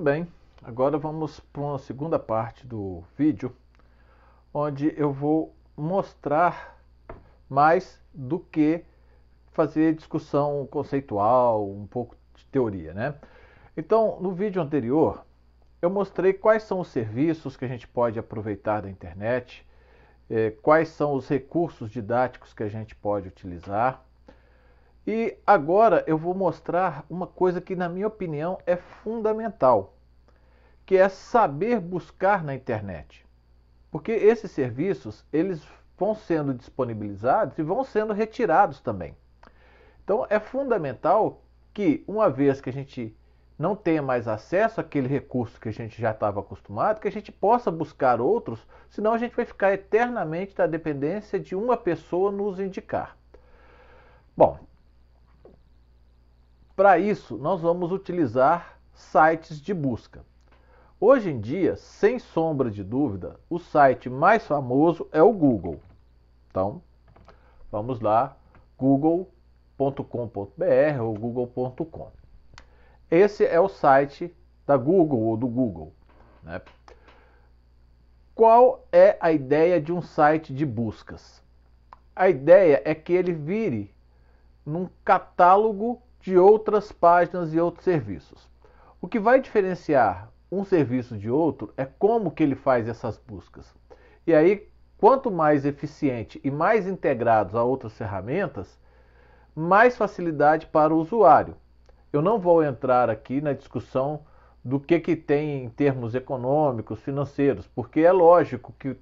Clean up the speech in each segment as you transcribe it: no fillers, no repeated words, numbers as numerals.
bem, agora vamos para uma segunda parte do vídeo, onde eu vou mostrar mais do que fazer discussão conceitual, um pouco de teoria, né? Então, no vídeo anterior, eu mostrei quais são os serviços que a gente pode aproveitar da internet, quais são os recursos didáticos que a gente pode utilizar. E agora eu vou mostrar uma coisa que, na minha opinião, é fundamental, que é saber buscar na internet. Porque esses serviços, eles vão sendo disponibilizados e vão sendo retirados também. Então é fundamental que, uma vez que a gente não tenha mais acesso àquele recurso que a gente já estava acostumado, que a gente possa buscar outros, senão a gente vai ficar eternamente na dependência de uma pessoa nos indicar. Bom, para isso nós vamos utilizar sites de busca. Hoje em dia, sem sombra de dúvida, o site mais famoso é o Google. Então, vamos lá, google.com.br ou google.com. Esse é o site da Google ou do Google, né? Qual é a ideia de um site de buscas? A ideia é que ele vire num catálogo de outras páginas e outros serviços. O que vai diferenciar um serviço de outro é como que ele faz essas buscas. E aí, quanto mais eficiente e mais integrados a outras ferramentas, mais facilidade para o usuário. Eu não vou entrar aqui na discussão do que tem em termos econômicos, financeiros, porque é lógico que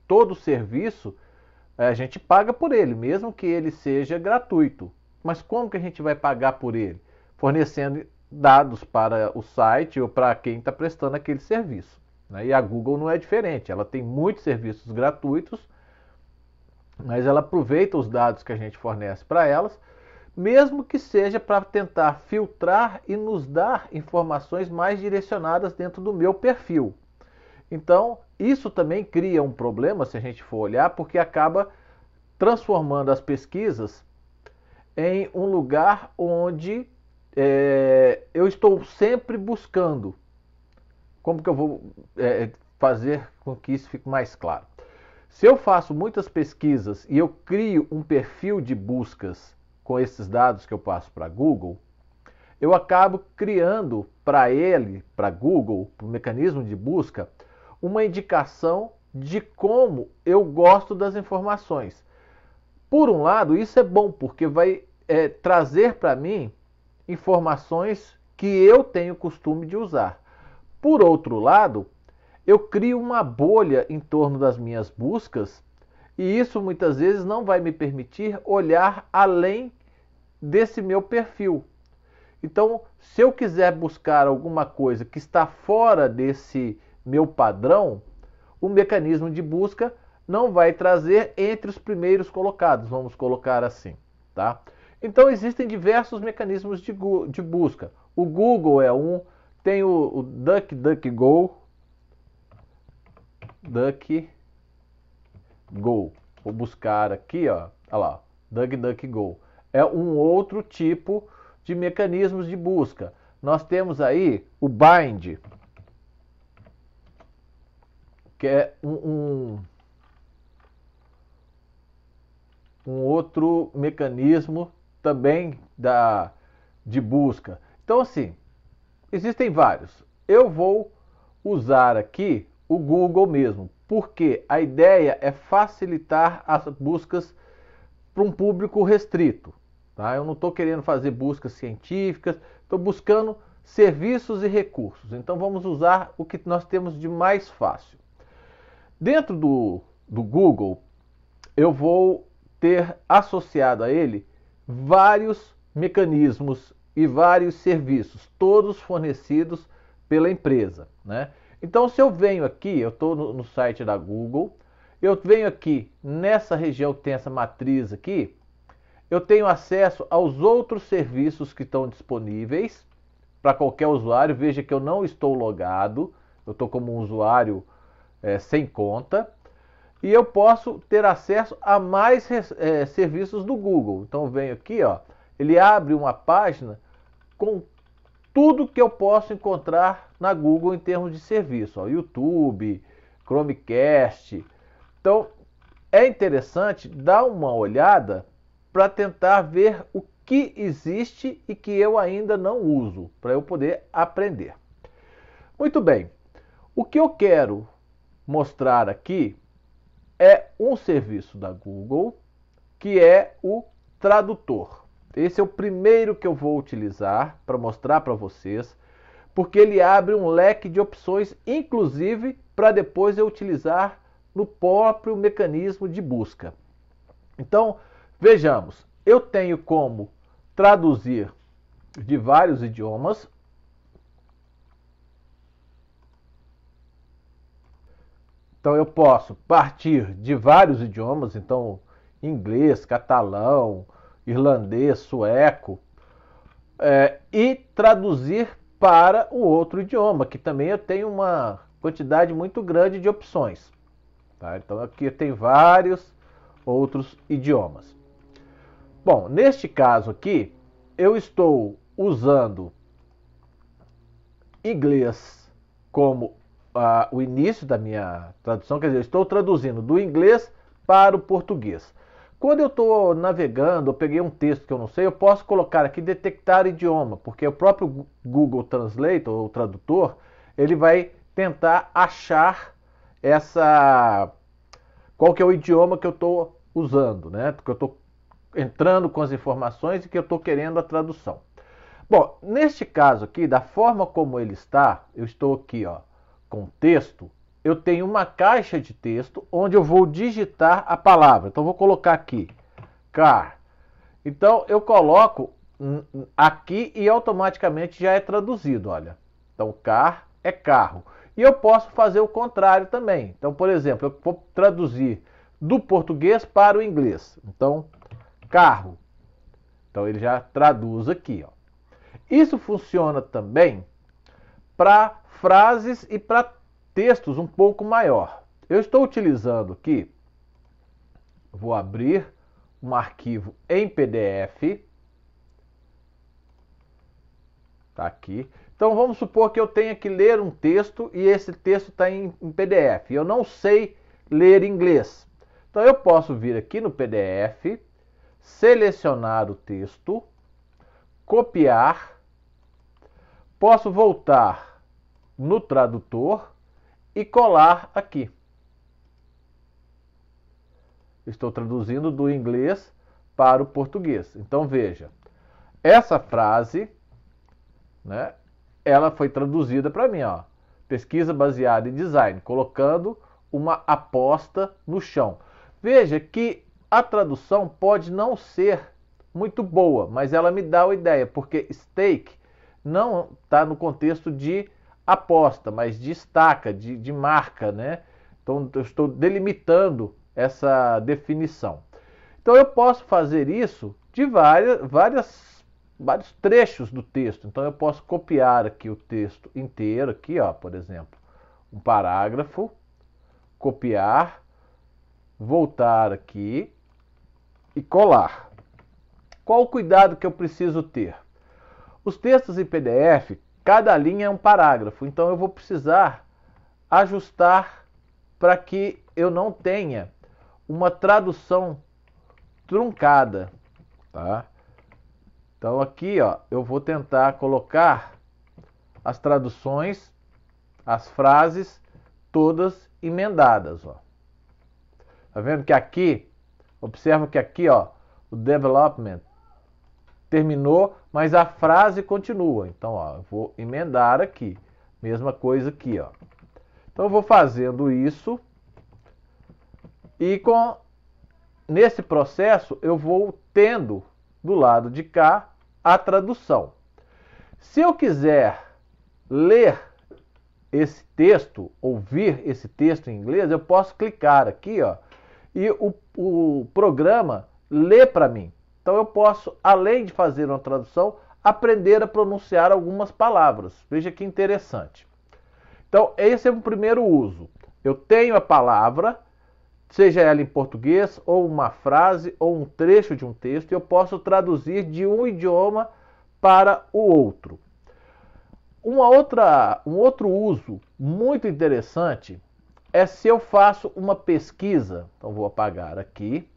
todo serviço a gente paga por ele, mesmo que ele seja gratuito. Mas como que a gente vai pagar por ele? Fornecendo dados para o site ou para quem está prestando aquele serviço, né? E a Google não é diferente, ela tem muitos serviços gratuitos, mas ela aproveita os dados que a gente fornece para elas, mesmo que seja para tentar filtrar e nos dar informações mais direcionadas dentro do meu perfil. Então, isso também cria um problema, se a gente for olhar, porque acaba transformando as pesquisas em um lugar onde eu estou sempre buscando. Como que eu vou fazer com que isso fique mais claro? Se eu faço muitas pesquisas e eu crio um perfil de buscas com esses dados que eu passo para Google, eu acabo criando para ele, para Google, para o mecanismo de busca, uma indicação de como eu gosto das informações. Por um lado, isso é bom, porque vai trazer para mim informações que eu tenho costume de usar. Por outro lado, eu crio uma bolha em torno das minhas buscas e isso muitas vezes não vai me permitir olhar além desse meu perfil. Então, se eu quiser buscar alguma coisa que está fora desse meu padrão, o mecanismo de busca não vai trazer entre os primeiros colocados, vamos colocar assim, tá? Então existem diversos mecanismos de busca. O Google é um, tem o DuckDuckGo. Vou buscar aqui, ó, olha lá, DuckDuckGo. É um outro tipo de mecanismos de busca. Nós temos aí o Bind, que é um outro mecanismo também de busca. Então, assim, existem vários. Eu vou usar aqui o Google mesmo, porque a ideia é facilitar as buscas para um público restrito. Tá? Eu não estou querendo fazer buscas científicas, estou buscando serviços e recursos. Então, vamos usar o que nós temos de mais fácil. Dentro do Google, eu vou ter associado a ele vários mecanismos e vários serviços, todos fornecidos pela empresa, né? Então, se eu venho aqui, eu estou no site da Google, eu venho aqui nessa região que tem essa matriz aqui, eu tenho acesso aos outros serviços que estão disponíveis para qualquer usuário. Veja que eu não estou logado, eu estou como um usuário sem conta. E eu posso ter acesso a mais serviços do Google. Então eu venho aqui, ó, ele abre uma página com tudo que eu posso encontrar na Google em termos de serviço, ó, YouTube, Chromecast. Então, é interessante dar uma olhada para tentar ver o que existe e que eu ainda não uso, para eu poder aprender. Muito bem, o que eu quero mostrar aqui é um serviço da Google, que é o tradutor. Esse é o primeiro que eu vou utilizar para mostrar para vocês, porque ele abre um leque de opções, inclusive para depois eu utilizar no próprio mecanismo de busca. Então, vejamos, eu tenho como traduzir de vários idiomas. Então eu posso partir de vários idiomas, então inglês, catalão, irlandês, sueco, e traduzir para o outro idioma, que também eu tenho uma quantidade muito grande de opções. Tá? Então aqui tem vários outros idiomas. Bom, neste caso aqui, eu estou usando inglês como o início da minha tradução, quer dizer, eu estou traduzindo do inglês para o português. Quando eu estou navegando, eu peguei um texto que eu não sei, eu posso colocar aqui detectar idioma, porque o próprio Google Translate, ou o tradutor, ele vai tentar achar qual que é o idioma que eu estou usando, né? Que eu estou entrando com as informações e que eu estou querendo a tradução. Bom, neste caso aqui, da forma como ele está, eu estou aqui, ó, com texto, eu tenho uma caixa de texto onde eu vou digitar a palavra. Então, eu vou colocar aqui, car. Então, eu coloco aqui e automaticamente já é traduzido, olha. Então, car é carro. E eu posso fazer o contrário também. Então, por exemplo, eu vou traduzir do português para o inglês. Então, carro. Então, ele já traduz aqui, ó. Isso funciona também para frases e para textos um pouco maior. Eu estou utilizando aqui, vou abrir um arquivo em PDF. Está aqui. Então vamos supor que eu tenha que ler um texto e esse texto está em PDF. Eu não sei ler inglês. Então eu posso vir aqui no PDF, selecionar o texto, copiar, posso voltar no tradutor e colar aqui. Estou traduzindo do inglês para o português. Então veja, essa frase, né, ela foi traduzida para mim, ó. Pesquisa baseada em design, colocando uma aposta no chão. Veja que a tradução pode não ser muito boa, mas ela me dá uma ideia, porque stake não está no contexto de aposta, mas de estaca, de marca, né? Então eu estou delimitando essa definição. Então eu posso fazer isso de vários trechos do texto. Então eu posso copiar aqui o texto inteiro, aqui, ó, por exemplo, um parágrafo, copiar, voltar aqui e colar. Qual o cuidado que eu preciso ter? Os textos em PDF, cada linha é um parágrafo, então eu vou precisar ajustar para que eu não tenha uma tradução truncada, tá? Então aqui, ó, eu vou tentar colocar as traduções, as frases todas emendadas, ó. Tá vendo que aqui, observa que aqui, ó, o development terminou, mas a frase continua. Então, ó, eu vou emendar aqui. Mesma coisa aqui, ó. Então, eu vou fazendo isso. E nesse processo, eu vou tendo do lado de cá a tradução. Se eu quiser ler esse texto, ouvir esse texto em inglês, eu posso clicar aqui, ó, e o programa lê para mim. Então eu posso, além de fazer uma tradução, aprender a pronunciar algumas palavras. Veja que interessante. Então esse é o primeiro uso. Eu tenho a palavra, seja ela em português, ou uma frase, ou um trecho de um texto, e eu posso traduzir de um idioma para o outro. Um outro uso muito interessante é se eu faço uma pesquisa. Então vou apagar aqui,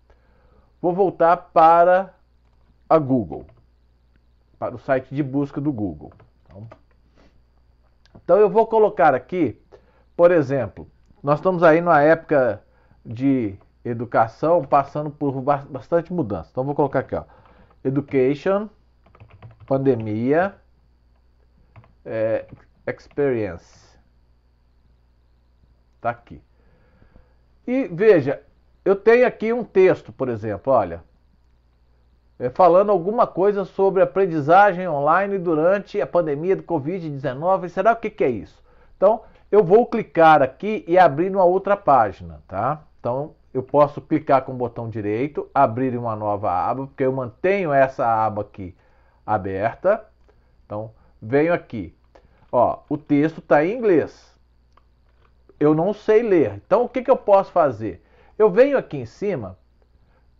vou voltar para a Google, para o site de busca do Google. Então eu vou colocar aqui, por exemplo, nós estamos aí numa época de educação passando por bastante mudança. Então vou colocar aqui, ó, Education, pandemia, experience. Tá aqui. E veja, eu tenho aqui um texto, por exemplo, olha, falando alguma coisa sobre aprendizagem online durante a pandemia do Covid-19. Será o que é isso? Então, eu vou clicar aqui e abrir uma outra página, tá? Então, eu posso clicar com o botão direito, abrir uma nova aba, porque eu mantenho essa aba aqui aberta. Então, venho aqui. Ó, o texto está em inglês. Eu não sei ler. Então, o que eu posso fazer? Eu venho aqui em cima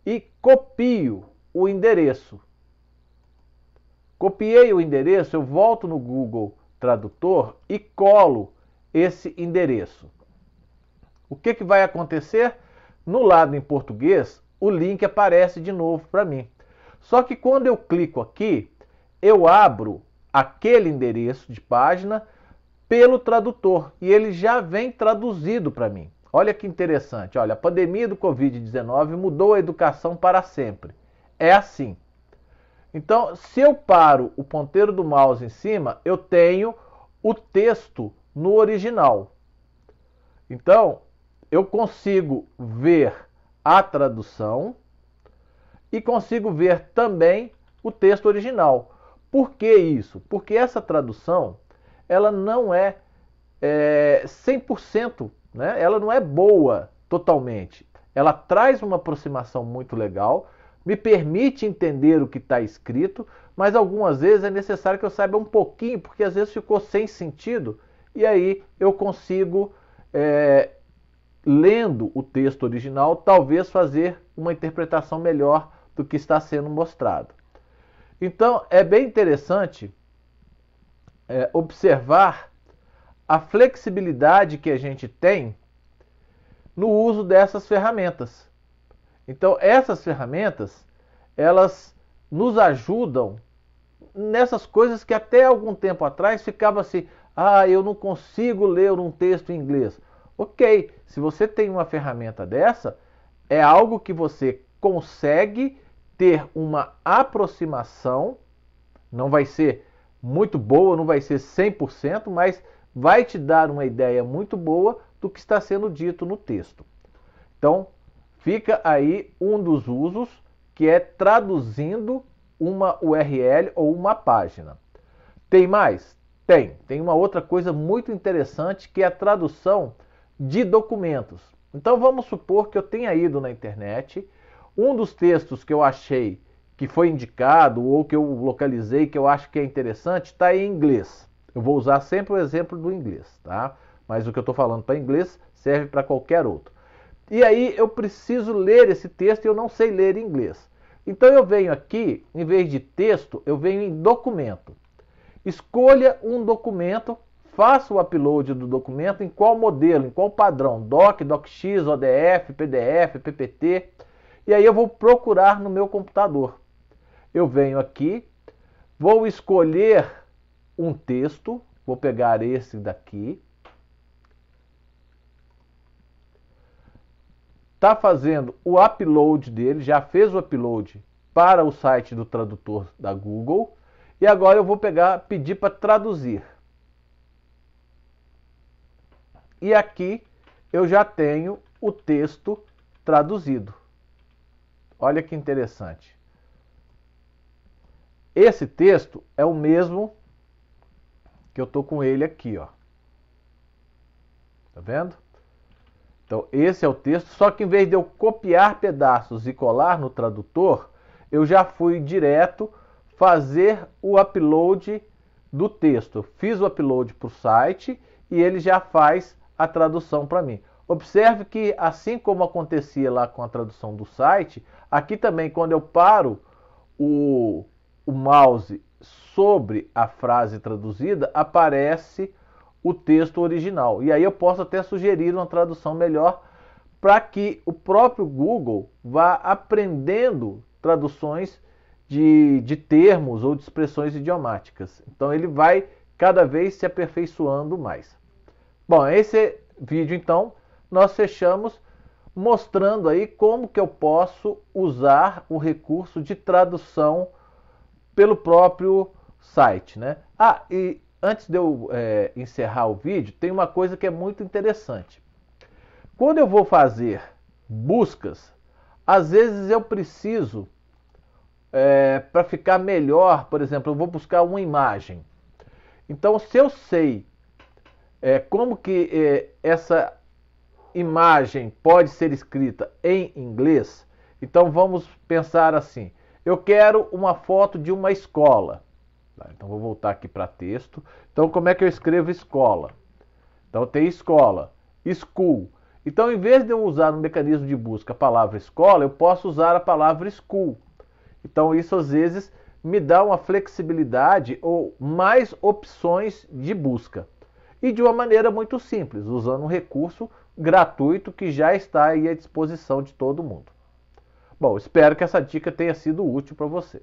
e copio o endereço. Copiei o endereço, eu volto no Google Tradutor e colo esse endereço. O que vai acontecer? No lado em português, o link aparece de novo para mim. Só que quando eu clico aqui, eu abro aquele endereço de página pelo tradutor e ele já vem traduzido para mim. Olha que interessante, olha, a pandemia do Covid-19 mudou a educação para sempre. É assim. Então, se eu paro o ponteiro do mouse em cima, eu tenho o texto no original. Então, eu consigo ver a tradução e consigo ver também o texto original. Por que isso? Porque essa tradução, ela não é 100%, né? Ela não é boa totalmente. Ela traz uma aproximação muito legal, me permite entender o que está escrito, mas algumas vezes é necessário que eu saiba um pouquinho, porque às vezes ficou sem sentido, e aí eu consigo, lendo o texto original, talvez fazer uma interpretação melhor do que está sendo mostrado. Então, é bem interessante observar a flexibilidade que a gente tem no uso dessas ferramentas. Então, essas ferramentas, elas nos ajudam nessas coisas que até algum tempo atrás ficava assim, eu não consigo ler um texto em inglês. Ok, se você tem uma ferramenta dessa, é algo que você consegue ter uma aproximação, não vai ser muito boa, não vai ser 100%, mas vai te dar uma ideia muito boa do que está sendo dito no texto. Então, fica aí um dos usos, que é traduzindo uma URL ou uma página. Tem mais? Tem uma outra coisa muito interessante, que é a tradução de documentos. Então vamos supor que eu tenha ido na internet, um dos textos que eu achei que foi indicado ou que eu localizei, que eu acho que é interessante, está em inglês. Eu vou usar sempre o exemplo do inglês, tá? Mas o que eu estou falando para inglês serve para qualquer outro. E aí eu preciso ler esse texto e eu não sei ler inglês. Então eu venho aqui, em vez de texto, eu venho em documento. Escolha um documento, faça o upload do documento em qual modelo, em qual padrão, doc, docx, ODF, PDF, PPT. E aí eu vou procurar no meu computador. Eu venho aqui, vou escolher um texto, vou pegar esse daqui. Está fazendo o upload dele, já fez o upload para o site do tradutor da Google. E agora eu vou pedir para traduzir. E aqui eu já tenho o texto traduzido. Olha que interessante. Esse texto é o mesmo que eu estou com ele aqui, ó. Tá vendo? Então, esse é o texto, só que em vez de eu copiar pedaços e colar no tradutor, eu já fui direto fazer o upload do texto. Eu fiz o upload para o site e ele já faz a tradução para mim. Observe que, assim como acontecia lá com a tradução do site, aqui também, quando eu paro o mouse sobre a frase traduzida aparece o texto original. E aí eu posso até sugerir uma tradução melhor para que o próprio Google vá aprendendo traduções de termos ou de expressões idiomáticas. Então ele vai cada vez se aperfeiçoando mais. Bom, esse vídeo então nós fechamos mostrando aí como que eu posso usar o recurso de tradução pelo próprio site, né? Ah, e antes de eu encerrar o vídeo, tem uma coisa que é muito interessante. Quando eu vou fazer buscas, às vezes eu preciso, para ficar melhor, por exemplo, eu vou buscar uma imagem. Então, se eu sei como que essa imagem pode ser escrita em inglês, então vamos pensar assim. Eu quero uma foto de uma escola. Então vou voltar aqui para texto. Então como é que eu escrevo escola? Então tem escola, school. Então em vez de eu usar no mecanismo de busca a palavra escola, eu posso usar a palavra school. Então isso às vezes me dá uma flexibilidade ou mais opções de busca. E de uma maneira muito simples, usando um recurso gratuito que já está aí à disposição de todo mundo. Bom, espero que essa dica tenha sido útil para você.